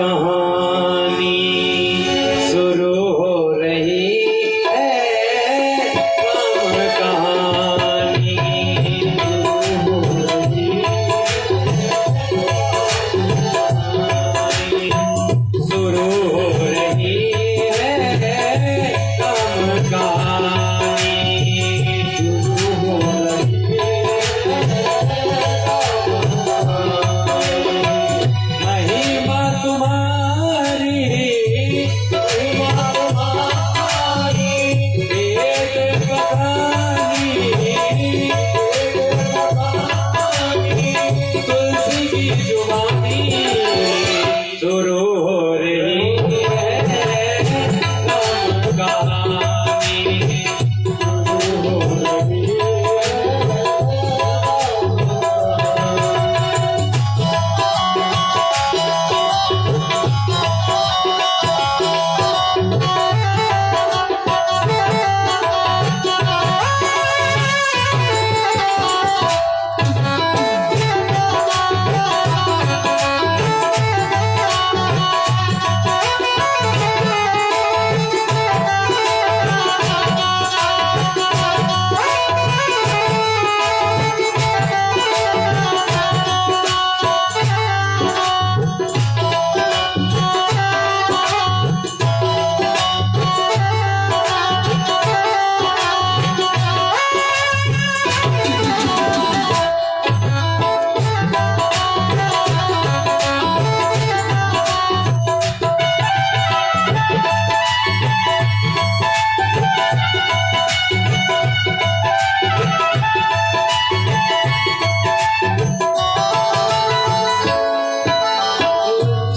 कहानी शुरू हो रही है, राम कहानी शुरू हो रही है, राम कहानी शुरू हो रही महिमा तुम्हारी वेद बखानी, तुलसी की जुबानी शुरू हो रही है, राम कहानी शुरू हो रही है।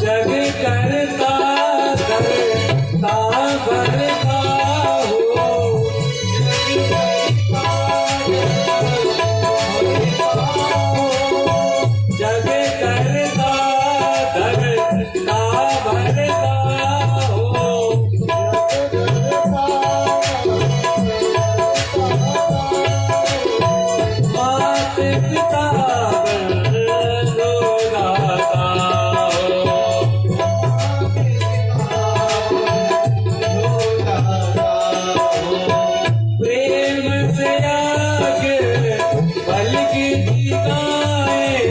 जग करता करता भरता हो, जग करता धरता भरता हो, मात पिता बंधु दाता हो, प्रेम से आगे बल की गीताएं,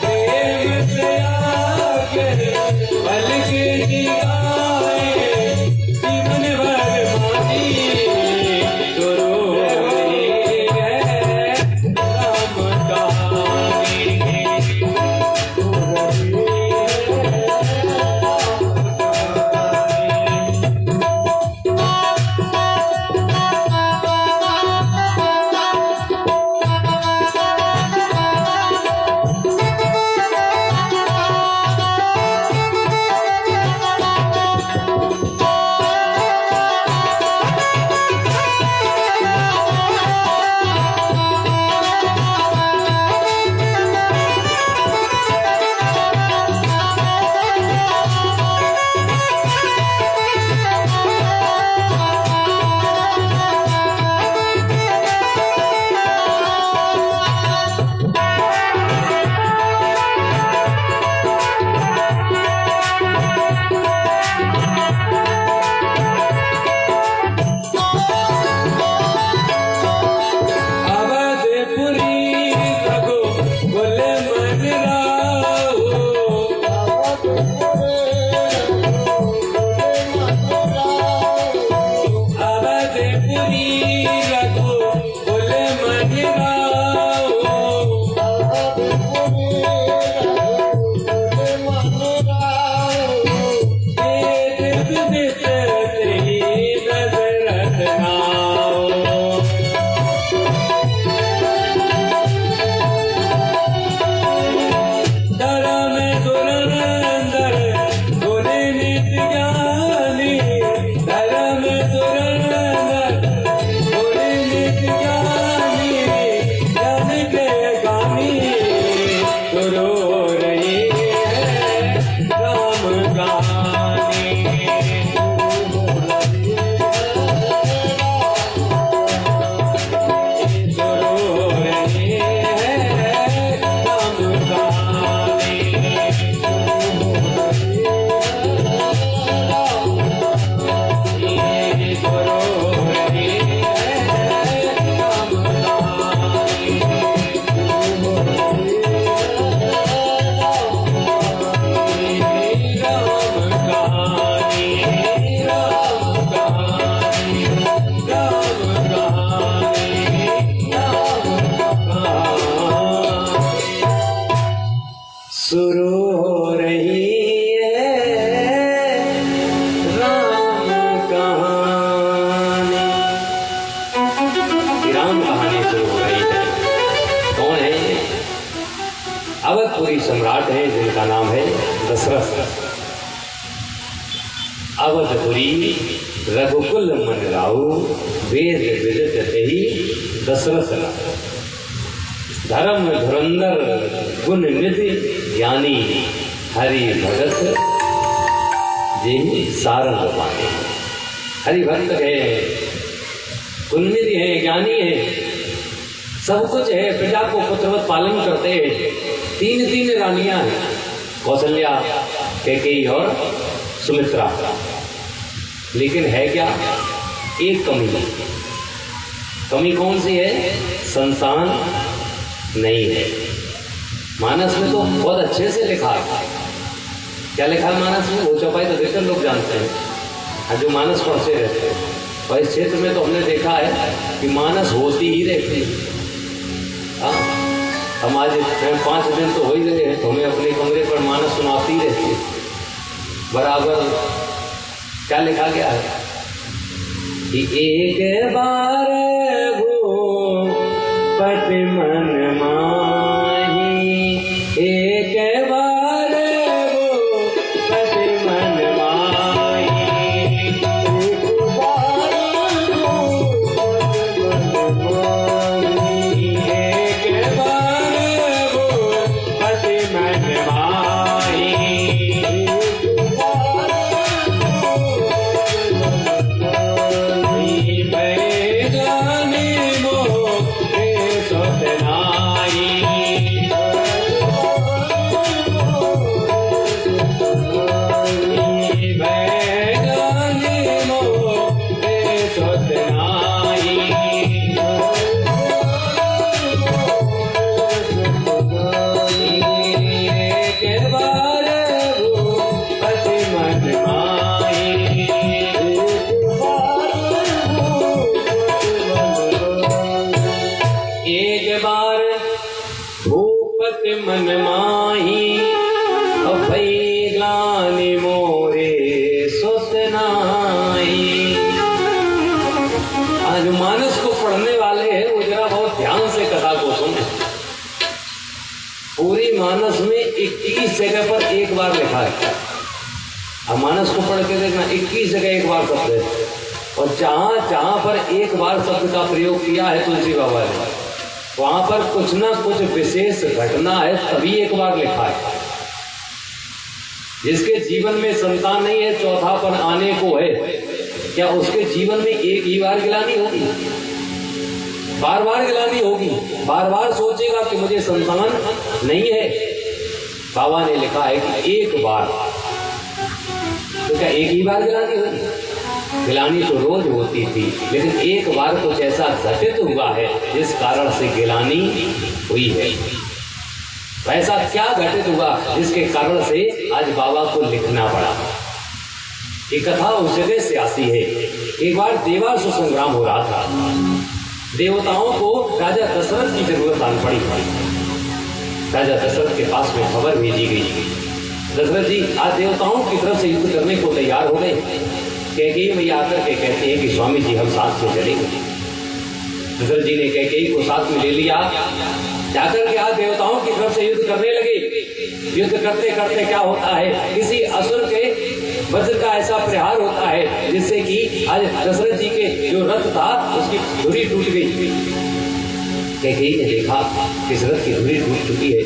प्रेम से आगे बल की गीताएं, जीवन भर मानी शुरू हो रही है, राम कहानी हो रही है। अवधपुरी रघुकुल मन राऊ, वेद विदित तेहि दशरथ राऊ। धर्म धुरंधर गुण निधि, ज्ञानी हरि भगत जेहि सारंग पाए। हरि भक्त है, गुणनिधि है, ज्ञानी है, सब कुछ है, प्रजा को पुत्रवत पालन करते हैं। तीन तीन रानियां हैं, कौशल्या, कैकेयी और सुमित्रा। लेकिन है क्या? एक कमी है। कमी कौन सी है? संतान नहीं है। मानस में तो बहुत अच्छे से लिखा है। क्या लिखा है मानस में? वो चौपाई तो देखकर लोग जानते हैं, जो मानस पढ़ते रहते हैं। और इस क्षेत्र में तो हमने देखा है कि मानस होती ही रहती है। हम आज 5 दिन तो हो ही गए हैं, तो हमें अपने कमरे पर मानस सुनाती रहती है बराबर। क्या लिखा गया है कि एक बार भूपति मन माही, एक बार भूपति मन माही, एक बार एक बार भूपति मन माही, मन माही, अभई ग्लानि मोरे सुत नाई। आज मानस को पढ़ने वाले हैं वो जरा बहुत ध्यान से कथा को सुने। पूरी मानस में 21 जगह पर एक बार लिखा है। अब मानस को पढ़ के देखना, 21 जगह एक बार शब्द है। और जहां जहां पर एक बार शब्द का प्रयोग किया है तुलसी बाबा ने, वहां पर कुछ ना कुछ विशेष घटना है, तभी एक बार लिखा है। जिसके जीवन में संतान नहीं है, चौथापन आने को है, क्या उसके जीवन में एक ही बार गिलानी होगी? बार बार गिलानी होगी। बार बार सोचेगा कि मुझे संतान नहीं है। बाबा ने लिखा है कि एक बार, तो क्या एक ही बार गिलानी होगी? गिलानी तो रोज होती थी, लेकिन एक बार कुछ ऐसा घटित हुआ है जिस कारण से गिलानी हुई है। ऐसा क्या घटित हुआ जिसके कारण से आज बाबा को लिखना पड़ा? ये कथा उस जगह से आती है। एक बार देवासुर संग्राम हो रहा था। देवताओं को राजा दशरथ की जरूरत आन पड़ी। राजा दशरथ के पास में खबर भेजी गई, दशरथ जी आज देवताओं की तरफ से युद्ध करने को तैयार हो गए। कैकेयी मैया आकर के कहते हैं कि स्वामी जी हम साथ में चलेंगे। दशरथ जी ने कैकेयी को साथ में ले लिया। जाकर के आज देवताओं की तरफ से युद्ध करने लगे। युद्ध करते करते क्या होता है, किसी असुर के वज्र का ऐसा प्रहार होता है जिससे कि आज दशरथ जी के जो रथ था उसकी धुरी टूट गई। कैकेयी ने देखा कि इस रथ की धुरी टूट चुकी है,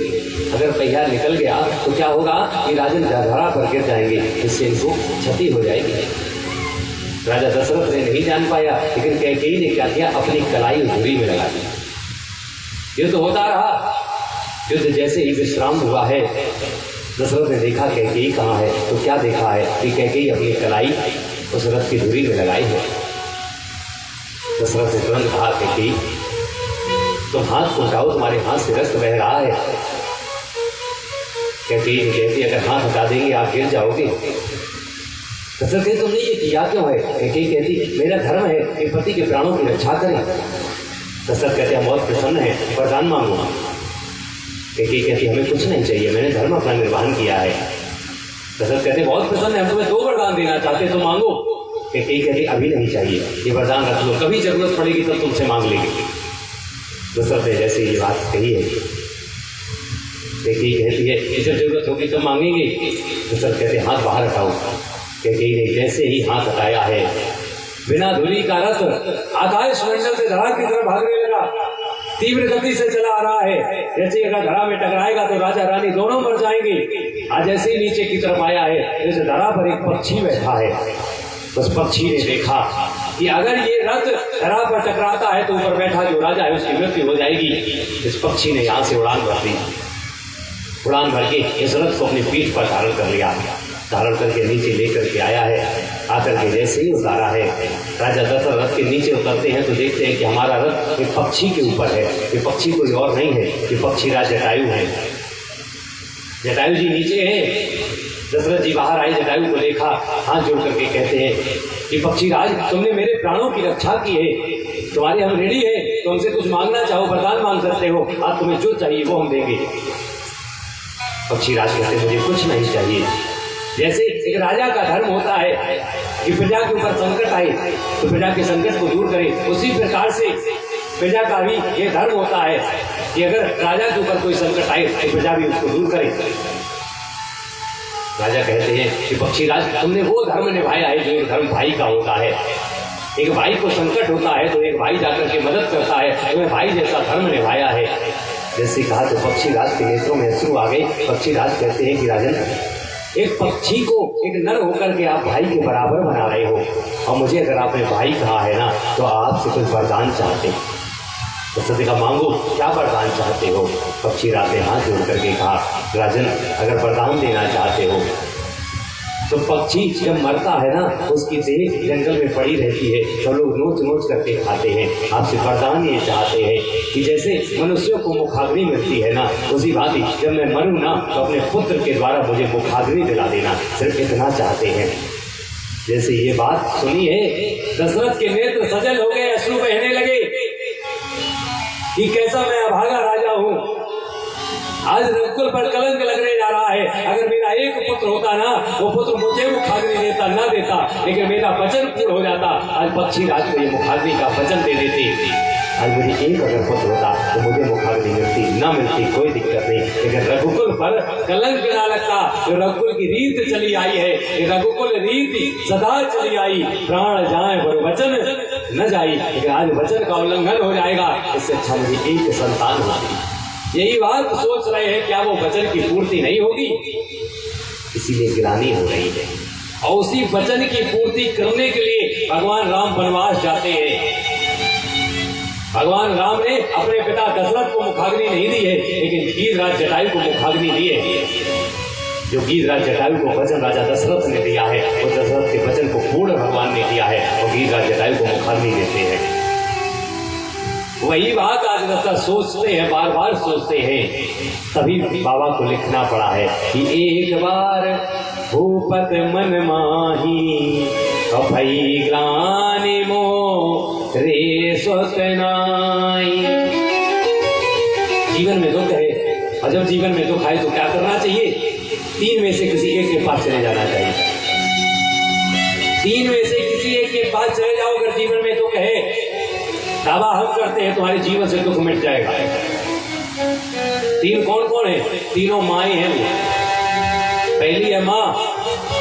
अगर पहिया निकल गया तो क्या होगा कि राजन धरा पर गिर जाएंगे, इससे इनको क्षति हो जाएगी। राजा दशरथ ने नहीं जान पाया, लेकिन कैकेयी ने क्या किया, अपनी कलाई धुरी में लगा दी। युद्ध होता रहा। युद्ध जैसे ही विश्राम हुआ है, दशरथ ने देखा कैकेयी कहाँ है, तो क्या देखा है कि कैकेयी अपनी कलाई उस रथ की धुरी में लगाई है। दशरथ ने तुरंत कहा, कैकेयी तुम हाथ उठाओ, तुम्हारे हाथ से रक्त बह रहा है। कैकेयी ने कहती, अगर हाथ हटा देंगे आप गिर जाओगे। दशरथ कहते, तुमने ये किया क्यों है? कैकेयी कहती, मेरा धर्म है कि पति के प्राणों की रक्षा करें। दशरथ कहते, हम बहुत प्रसन्न हैं, वरदान मांगो। कैकेयी कहती, हमें कुछ नहीं चाहिए, मैंने धर्म अपना निर्वहन किया है। दशरथ कहते, बहुत प्रसन्न है, हम तुम्हें 2 वरदान देना चाहते तो मांगो। कैकेयी कहती, अभी नहीं चाहिए, ये वरदान रख लो, कभी जरूरत पड़ेगी तब तुमसे मांग लेंगे। दशरथ ने जैसे ये बात कही है, कैकेयी कहती है, जब जरूरत होगी तो मांगेंगे। दशरथ कहते, हाथ बाहर हटाओ। कैकेयी ने जैसे ही हाथ हटाया है, बिना धुरी का रथ आकाश मंडल से धरा की तरफ भागने लगा, तीव्र गति से चला आ रहा है। जैसे अगर धरा में टकराएगा तो राजा रानी दोनों मर जाएंगे। आज जैसे ही नीचे की तरफ आया है, जैसे धरा पर एक पक्षी बैठा है। उस पक्षी ने देखा कि अगर ये रथ धरा पर टकराता है तो ऊपर बैठा जो राजा है उसकी मृत्यु हो जाएगी। इस पक्षी ने यहाँ से उड़ान भर दी। उड़ान भर के इस रथ को अपनी पीठ पर धारण कर लिया, धारण करके नीचे लेकर के आया है। आकर के जैसे ही उतारा है, राजा दशरथ रथ के नीचे उतरते हैं तो देखते हैं कि हमारा रथ एक पक्षी के ऊपर है। ये पक्षी कोई और नहीं है, ये पक्षी राज जटायु है। जटायु जी नीचे हैं। दशरथ जी बाहर आए, जटायु को देखा, हाथ जोड़ करके कहते हैं कि पक्षी राज, तुमने मेरे प्राणों की रक्षा की है, तुम्हारे हम रेडी है, तो हमसे कुछ मांगना चाहो वरदान मांग सकते हो, आज तुम्हें जो चाहिए वो हम देंगे। पक्षी राज कहते मुझे कुछ नहीं चाहिए। जैसे एक राजा का धर्म होता है कि प्रजा के ऊपर संकट आए तो प्रजा के संकट को दूर करे, उसी प्रकार से प्रजा का भी ये धर्म होता है कि अगर राजा के ऊपर कोई संकट आए तो प्रजा भी उसको दूर करे। राजा कहते हैं कि पक्षी राज, तुमने वो धर्म निभाया है जो एक धर्म भाई का होता है। एक भाई को संकट होता है तो एक भाई जाकर के मदद करता है, तुम्हें भाई जैसा धर्म निभाया है। जैसे कहा तो पक्षी राज के नेत्रों में अश्रु आ गए। पक्षी राज कहते हैं कि राजन, एक पक्षी को एक नर होकर के आप भाई के बराबर बना रहे हो, और मुझे अगर आपने भाई कहा है ना तो आपसे कुछ वरदान चाहते। तो सत्य का मांगो, क्या वरदान चाहते हो? पक्षी राज ने हाथ जोड़ करके कहा, राजन अगर वरदान देना चाहते हो तो पक्षी जब मरता है ना उसकी देह जंगल में पड़ी रहती है, सब लोग नोच नोच करके खाते हैं। आपसे वरदान ये चाहते हैं कि जैसे मनुष्यों को मुखाग्नि मिलती है ना, उसी भांति जब मैं मरूं ना तो अपने पुत्र के द्वारा मुझे मुखाग्नि दिला देना, सिर्फ इतना चाहते हैं। जैसे ये बात सुनी है, दशरथ के नेत्र सजल हो गए, अश्रु बहने लगे कि कैसा मैं अभागा राजा हूँ, आज रघुकुल पर कलंक लगने जा रहा है। अगर मेरा एक पुत्र होता ना, वो पुत्र मुझे मुखाग्नि देता ना देता, लेकिन मेरा वचन पूर्ण हो जाता। आज पक्षी राज को ये मुखाग्नि का वचन दे देते। आज मुझे एक अगर पुत्र होता तो मुझे मुखाग्नि मिलती ना मिलती कोई दिक्कत नहीं, लेकिन रघुकुल पर कलंक ना लगता। जो रघुकुल की रीत चली आई है, ये रघुकुल रीति सदा चली आई, प्राण जाए पर वचन न जाई, लेकिन आज वचन का उल्लंघन हो जाएगा। इससे अच्छा मुझे एक संतान होती। यही बात सोच रहे हैं, क्या वो वचन की पूर्ति नहीं होगी, इसीलिए गिलानी हो रही है। और उसी वचन की पूर्ति करने के लिए भगवान राम वनवास जाते हैं। भगवान राम ने अपने पिता दशरथ को मुखाग्नि नहीं दी है, लेकिन गीधराज जटायु को मुखाग्नि दी है। जो गीधराज जटायु को वचन राजा दशरथ ने दिया है, वो दशरथ के वचन को पूर्ण भगवान ने दिया है, और गीधराज जटायु को मुखाग्नि देते हैं। वही बात आज दशरथ सोचते हैं, बार बार सोचते हैं, तभी बाबा को लिखना पड़ा है कि एक बार भूपत मन माही, भई ग्लानि मोरे सुत नाई। जीवन में दुख है, और जब जीवन में दुख आए तो क्या करना चाहिए? तीन में से किसी एक के पास चले जाना चाहिए। तीन में से किसी एक के पास चले जाओ। अगर जीवन में दुख है, दावा हम करते हैं तुम्हारे जीवन से दुख मिट जाएगा। तीन कौन कौन है? तीनों माएँ हैं। पहली है माँ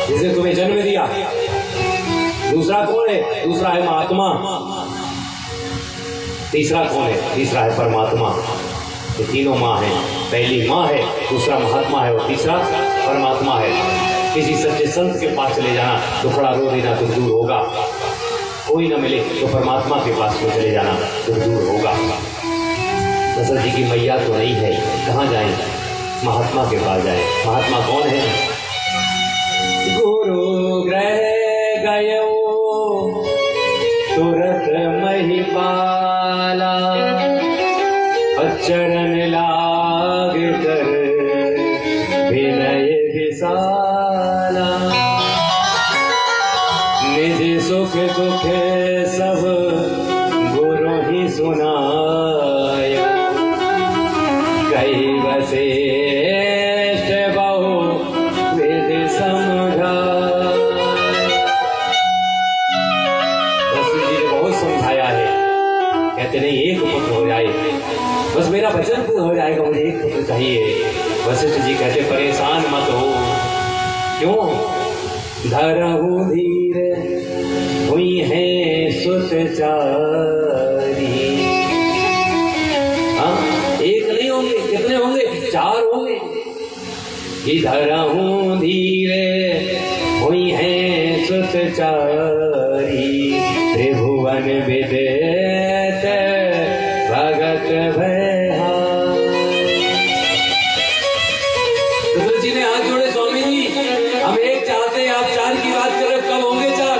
जिसे तुम्हें जन्म दिया। दूसरा कौन है? दूसरा है महात्मा। तीसरा कौन है? तीसरा है परमात्मा। ये तीनों माँ हैं। पहली माँ है, दूसरा महात्मा है, और तीसरा परमात्मा है। किसी सच्चे संत के पास चले जाना तो थोड़ा रो देना तो दूर होगा। कोई न मिले तो परमात्मा के पास को चले जाना तो दूर होगा। दशरथ जी की मैया तो नहीं है, कहाँ जाए? महात्मा के पास जाए। महात्मा कौन है? गुरु ग्रह गयो तुरत महिपाला, चरण लाग कर विनय विशाला, निज सुख दुख सब गुरु ही सुनाय, कई वशिष्ठ बहु विधि समझाय। वशिष्ठ जी ने बहुत समझाया है, कहते नहीं एक पुत्र हो जाए बस मेरा वचन पूर्ण हो जाएगा, मुझे एक पुत्र चाहिए। वशिष्ठ जी कहते परेशान मत हो। क्यों? धरहु धीर हुई है सुत चारी। हाँ, एक नहीं होंगे, कितने होंगे? 4 होंगे। धरहु धीर हुई है सुत चारी, त्रिभुवन विदित भगत भया। रुद्र जी ने हाथ जोड़े, स्वामी जी हम एक चाहते हैं, आप 4 की बात करें, कब होंगे 4?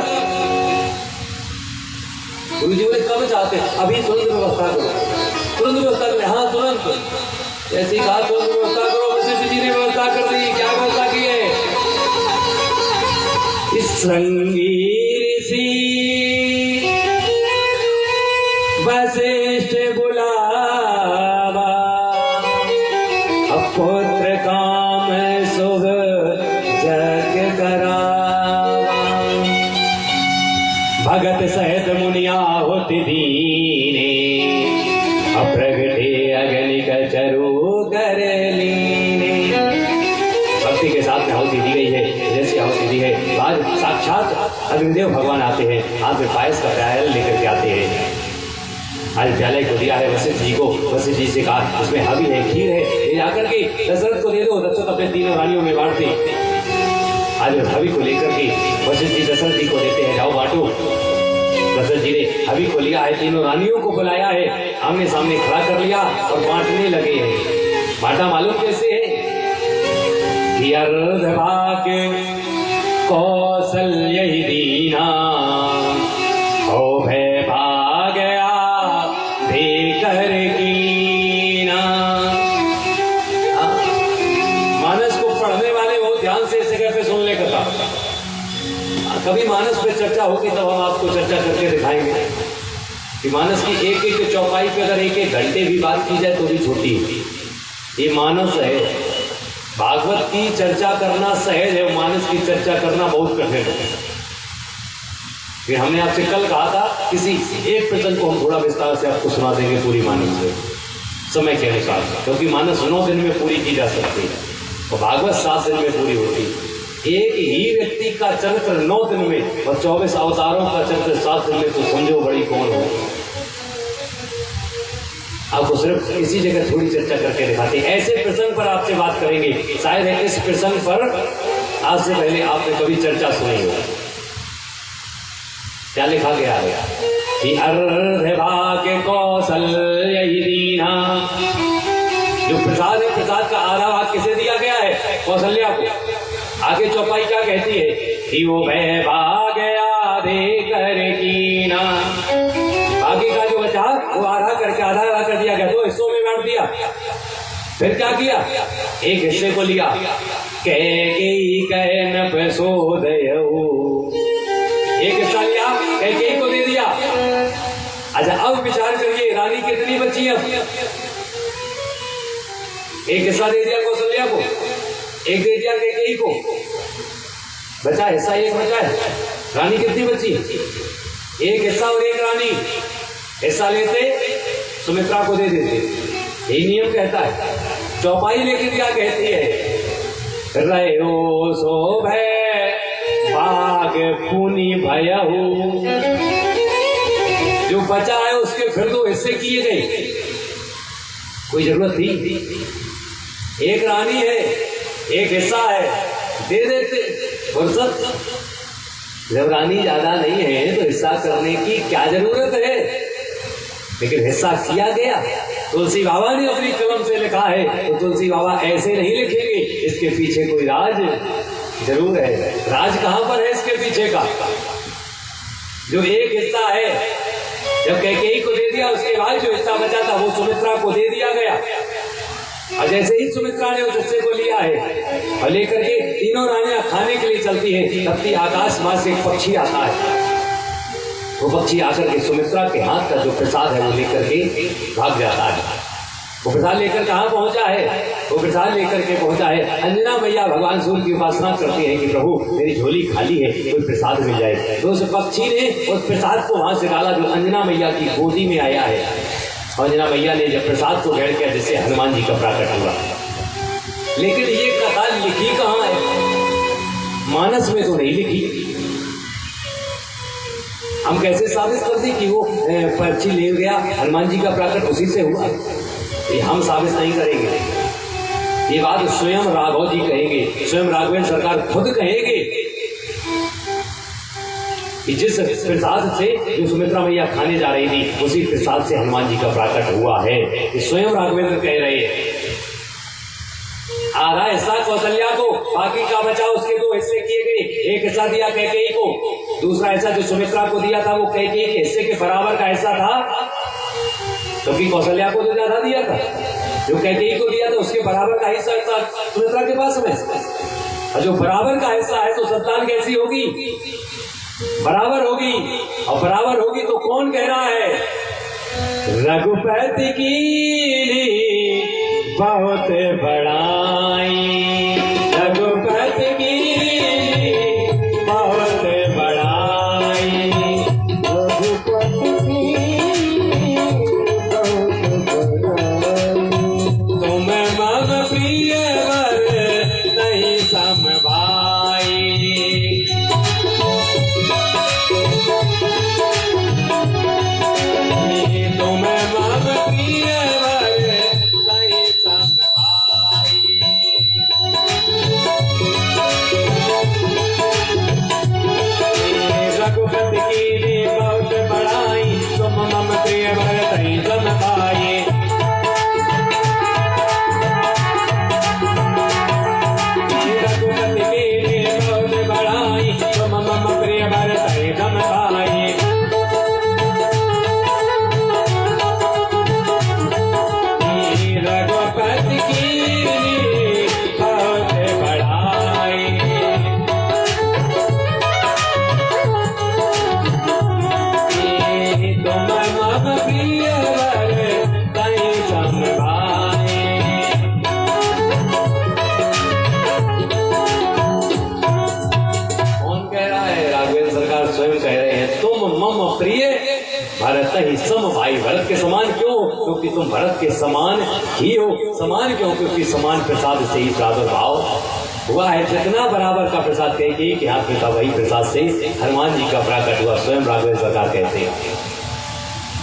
गुरु जी बोले कब चाहते हैं? अभी तुरंत व्यवस्था करो, तुरंत व्यवस्था करें। हाँ तुरंत, जैसे कहा तुरंत व्यवस्था करो। वशिष्ठ जी ने व्यवस्था कर दी। क्या व्यवस्था की है? श्रृंगी ऋषि वशिष्ठ बुलावा, पुत्र काम शुभ जग करावा। भगत सहित मुनिया होती दीने, अप्रगटे अगनिक चरु कर लीने। भक्ति के साथ में आहुति दी गई है, जैसी आहुति दी है। आज साक्षात अग्निदेव भगवान आते हैं, हाथ में पायस का प्याला लेकर के आते हैं। आज प्याले को दिया है वशिष्ठ जी को। वशिष्ठ जी से कहा इसमें हवी है, खीर है, ये जाकर के दशरथ को दे दो। दशरथ अपने 3 रानियों में बांटते। आज हवी को लेकर के वशिष्ठ जी दशरथ जी को देते हैं, जाओ बांटो। दशरथ जी ने हवी को लिया है, 3 रानियों को बुलाया है, आमने सामने खड़ा कर लिया और बांटने लगे हैं। बांटा मालूम कैसे है? अर्धभाग कौशल्य ही दीना, हो भय भागया देकर कीना। मानस को पढ़ने वाले बहुत ध्यान से इस जगह पे सुन ले कथा। कभी मानस पे चर्चा होगी तब हम आपको चर्चा करके दिखाएंगे कि मानस की एक चौपाई पे अगर 1 घंटे भी बात की जाए तो भी छोटी है। ये मानस है। भागवत की चर्चा करना सहज है, मानस की चर्चा करना बहुत कठिन है। फिर हमने आपसे कल कहा था किसी एक प्रसंग को हम थोड़ा विस्तार से आपको सुना देंगे पूरी मानस से, समय के अनुसार, क्योंकि मानस 9 दिन में पूरी की जा सकती है और भागवत 7 दिन में पूरी होती है। एक ही व्यक्ति का चरित्र 9 दिन में और 24 अवतारों का चरित्र 7 दिन में, तो समझो बड़ी कौन हो। आपको सिर्फ इसी जगह थोड़ी चर्चा करके दिखाते हैं। ऐसे प्रसंग पर आपसे बात करेंगे, शायद है इस प्रसंग पर आज से पहले आपने कभी चर्चा सुनी हो। क्या लिखा गया है कि अर्धभाग कौशल्य ही दीना। जो प्रसाद है, प्रसाद का आधा भाग किसे दिया गया है? कौशल्या को। आगे चौपाई क्या कहती है कि वो भय भागया देकर कीना। बाकी का जो बचा वो आधा करके आधा कर दिया गया, 2 हिस्सों में बांट दिया। फिर क्या किया? एक हिस्से को लिया, कैकेयी कहन प्रसोदयऊ, एक हिस्सा लिया, कैकेयी को दे दिया। अच्छा अब विचार करिए, रानी कितनी बची है? एक हिस्सा दे दिया कौशल्या को, एक दे दिया कैकेयी को, बचा हिस्सा एक बचा है। रानी कितनी बची? एक हिस्सा और एक रानी। हिस्सा लेते सुमित्रा को दे देते, यही नियम कहता है। चौपाई लेके क्या कहती है? रहो सो भय भाग पुनि भयहु। जो बचा है उसके फिर 2 हिस्से किए गए, कोई जरूरत थी? एक रानी है, एक हिस्सा है, दे देते फुर्सत। जब रानी ज्यादा नहीं है तो हिस्सा करने की क्या जरूरत है? लेकिन हिस्सा किया गया। तुलसी बाबा ने अपनी कलम से लिखा है, तो तुलसी बाबा ऐसे नहीं लिखेंगे, इसके पीछे कोई राज जरूर है। राज कहां पर है इसके पीछे का? जो एक हिस्सा है, जब कैकेयी को दे दिया, उसके बाद जो हिस्सा बचा था वो सुमित्रा को दे दिया गया। और जैसे ही सुमित्रा ने उस हिस्से को लिया है और लेकर के तीनों रानियां खाने के लिए चलती है, तब आकाश मां से एक पक्षी आता है। वो पक्षी आकर के सुमित्रा के हाथ का जो प्रसाद है वो लेकर के भाग जाता है। वो प्रसाद लेकर कहाँ पहुंचा है? वो प्रसाद लेकर के पहुंचा है, अंजना मैया भगवान सूर्य की उपासना करती है कि प्रभु मेरी झोली खाली है, कोई प्रसाद मिल जाए। तो उस पक्षी ने उस प्रसाद को वहां से डाला जो अंजना मैया की गोदी में आया है। अंजना मैया ने जब प्रसाद को ग्रहण किया, जिससे हनुमान जी का प्राकट हुआ। लेकिन ये कथा लिखी कहाँ है? मानस में तो नहीं लिखी। हम कैसे साबित कर दें कि वो पर्ची ले गया, हनुमान जी का प्राकट उसी से हुआ? ये हम साबित नहीं करेंगे। ये बात स्वयं राघव जी कहेंगे, स्वयं राघवेंद्र सरकार खुद कहेंगे कि जिस प्रसाद से जो सुमित्रा मैया खाने जा रही थी, उसी प्रसाद से हनुमान जी का प्राकट हुआ है। ये स्वयं राघवेंद्र कह रहे हैं। आधा हिस्सा कौशल्या को, बाकी का बचा उसके 2 हिस्से किए गए। एक हिस्सा दिया कैकेयी को, दूसरा हिस्सा जो सुमित्रा को दिया था वो कैकेयी के हिस्से के बराबर का हिस्सा था, क्योंकि कौशल्या को तो ज्यादा दिया था। जो कैकेयी को दिया था उसके बराबर का हिस्सा सुमित्रा के पास में। और जो बराबर का हिस्सा है तो संतान कैसी होगी? बराबर होगी। और बराबर होगी तो कौन कह रहा है? रघुपति की बहुत बड़ाई, रघुपति की बहुत बड़ाई, रघुपति की बहुत बड़ाई। तुम मम प्रिय वर नहीं सम भाई, तुम मम प्रिय वर नहीं सम भाई। रघुपति की बहुत बड़ाई, तुम मम प्रिय वर नहीं सम भाई। रघुपति की बहुत बड़ाई, तुम मम प्रिय वर नहीं सम भाई। रघुपति की बहुत बड़ाई, तुम मम प्रिय वर नहीं सम भाई। कौन कह रहा है? राघवेंद्र सरकार स्वयं कह रहे हैं, तुम मम प्रिय भरत ही सम भाई। भरत के समान क्यों? क्योंकि तुम भरत के समान ही हो। समान क्यों? क्योंकि समान प्रसाद से ही प्रादुर्भाव हुआ है। जितना बराबर का प्रसाद कहेगी कि हाथ में था, वही प्रसाद से हनुमान जी का प्राकट हुआ। स्वयं राघवेंद्र सरकार कहते हैं।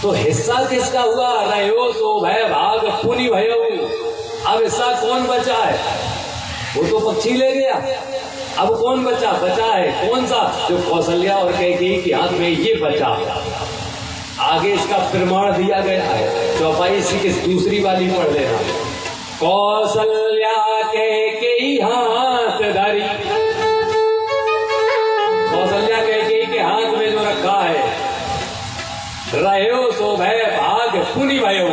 तो हिस्सा किसका हुआ? रहो सो भय भाग पुनि भयो। अब हिस्सा कौन बचा है? वो तो पक्षी ले गया। अब कौन बचा? बचा है कौन सा? जो कौशल्या और कैकेयी के हाथ में ये बचा। आगे इसका प्रमाण दिया गया है। चौपाई इसी की दूसरी वाली पढ़ लेना। कौशल्या कैकेयी हाथ धरी, कौशल्या कैकेयी के हाथ में जो रखा है, रहो सो भय भाग पुनि भयो,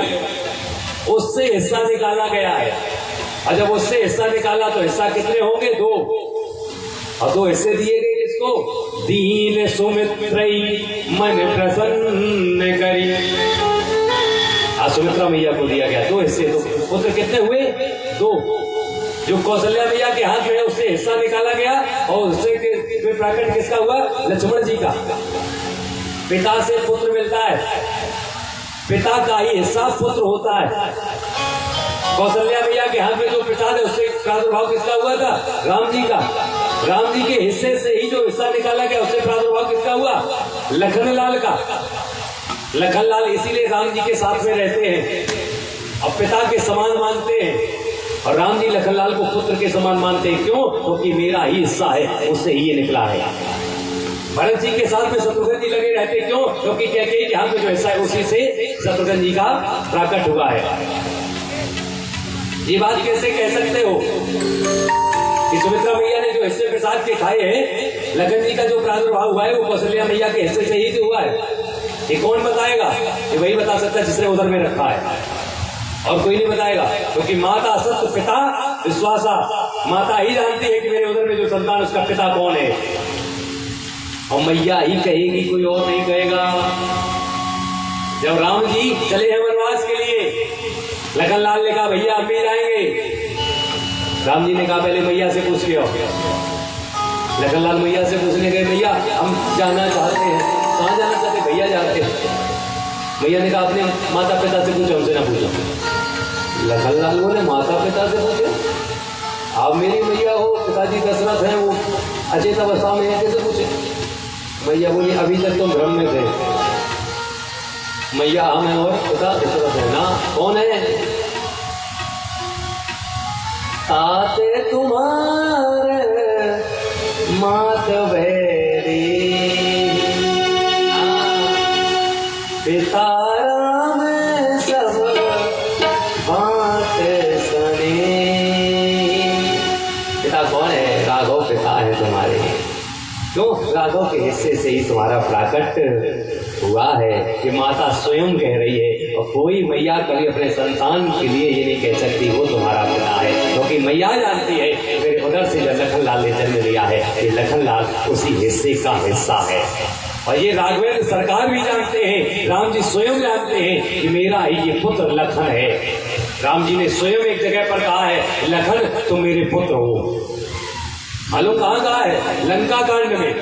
उससे हिस्सा निकाला गया है। और जब उससे हिस्सा निकाला तो हिस्सा कितने होंगे? 2। और 2 हिस्से दिए गए किसको? दीन सुमित्रई मन प्रसन्न करी। आज सुमित्रा मैया को दिया गया 2 हिस्से। तो पुत्र कितने हुए? 2। जो कौशल्या मैया के हाथ में है उससे हिस्सा निकाला गया, और उससे प्राकट किसका हुआ? लक्ष्मण जी का। पिता से पुत्र मिलता है, पिता का ही हिस्सा पुत्र होता है। कौशल्या मैया के हाथ में जो प्रसाद है उससे प्रादुर्भाव किसका हुआ था? राम जी का। राम जी के हिस्से से ही जो हिस्सा निकाला गया उससे प्रादुर्भाव किसका हुआ? लखनलाल का। लखनलाल इसीलिए राम जी के साथ में रहते हैं और पिता के समान मानते हैं। और राम जी लखनलाल को पुत्र के समान मानते हैं। क्यों? क्योंकि मेरा ही हिस्सा है, उससे ही ये निकला है। भरत जी के साथ में शत्रुघ्न जी लगे रहते। क्यों? क्योंकि कैकेयी के हाथ में जो हिस्सा है उसी से शत्रुघ्न जी का प्राकट हुआ है। ये बात कैसे कह सकते हो कि सुमित्रा मैया ने जो हिस्से प्रसाद के खाए हैं, लखन जी का जो प्रादुर्भाव हुआ है वो कौशल्या मैया के हिस्से से ही तो हुआ है? ये कौन बताएगा? ये वही बता सकता है जिसने उधर में रखा है, और कोई नहीं बताएगा। क्योंकि माता सत्य पिता विश्वासा, माता ही जानती है कि मेरे उधर में जो संतान उसका पिता कौन है, और मैया ही कहेगी, कोई और नहीं कहेगा। जब राम जी चले हैं वनवास के लिए, लखनलाल ने कहा भैया हम भी जाएंगे। राम जी ने कहा पहले मैया से पूछ के आओ। लखनलाल मैया से पूछने गए, भैया हम जाना चाहते हैं। कहाँ जाना चाहते? भैया जाते हैं। मैया ने कहा अपने माता पिता से पूछो, हमसे ना पूछो। लखनलाल बोले माता पिता से पूछे? आप मेरी मैया हो, पिताजी दशरथ हैं, वो अचेत अवस्था में है, कैसे पूछे? मैया बोली अभी तक तुम भ्रम में थे। मैया हम हैं और पिता दशरथ है ना। कौन है? ताते तुम्हारे मात भैरी, पिता राम सब बात सने। पिता कौन है? राघव पिता है तुम्हारे। क्यों? राघव के हिस्से से ही तुम्हारा प्राकट हुआ है, ये माता स्वयं कह रही है। और कोई मैया कभी अपने संतान के लिए ये नहीं कह सकती वो तुम्हारा पिता है, क्योंकि मैया जानती है मेरे उधर से जब लखनलाल ने जन्म लिया है, ये लखनलाल उसी हिस्से का हिस्सा है। और ये राघवेंद्र सरकार भी जानते हैं, राम जी स्वयं जानते हैं कि मेरा ही ये पुत्र लखन है। राम जी ने स्वयं एक जगह पर कहा है, लखन तुम मेरे पुत्र हो। मालूम कहाँ कहा है? लंका कांड में।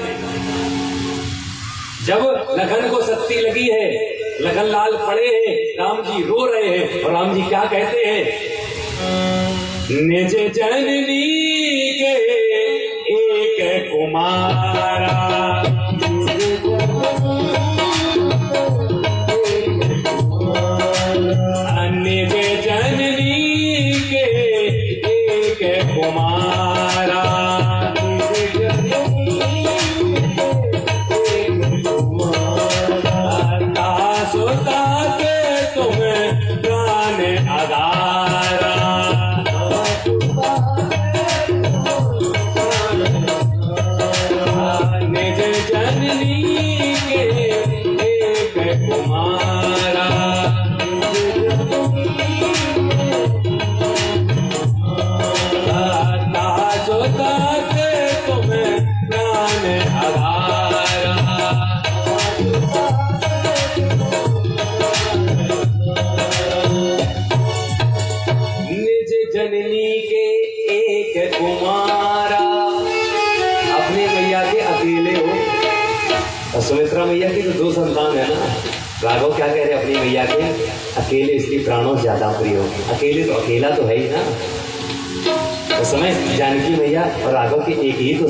जब लखन को शक्ति लगी है, लखनलाल पड़े हैं, राम जी रो रहे हैं, और राम जी क्या कहते हैं? निज जननी के एक कुमारा, निज जननी के एक कुमारा, जननी के एक कुमारा। अपने मैया के अकेले हो, और सुमित्रा मैया की तो दो संतान है ना। राघव क्या कह रहे अपनी मैया के? अकेले इसलिए प्राणों ज्यादा प्रिय हो। अकेले तो अकेला तो है ही ना। उस समय जानकी मैया और राघव के एक ही तो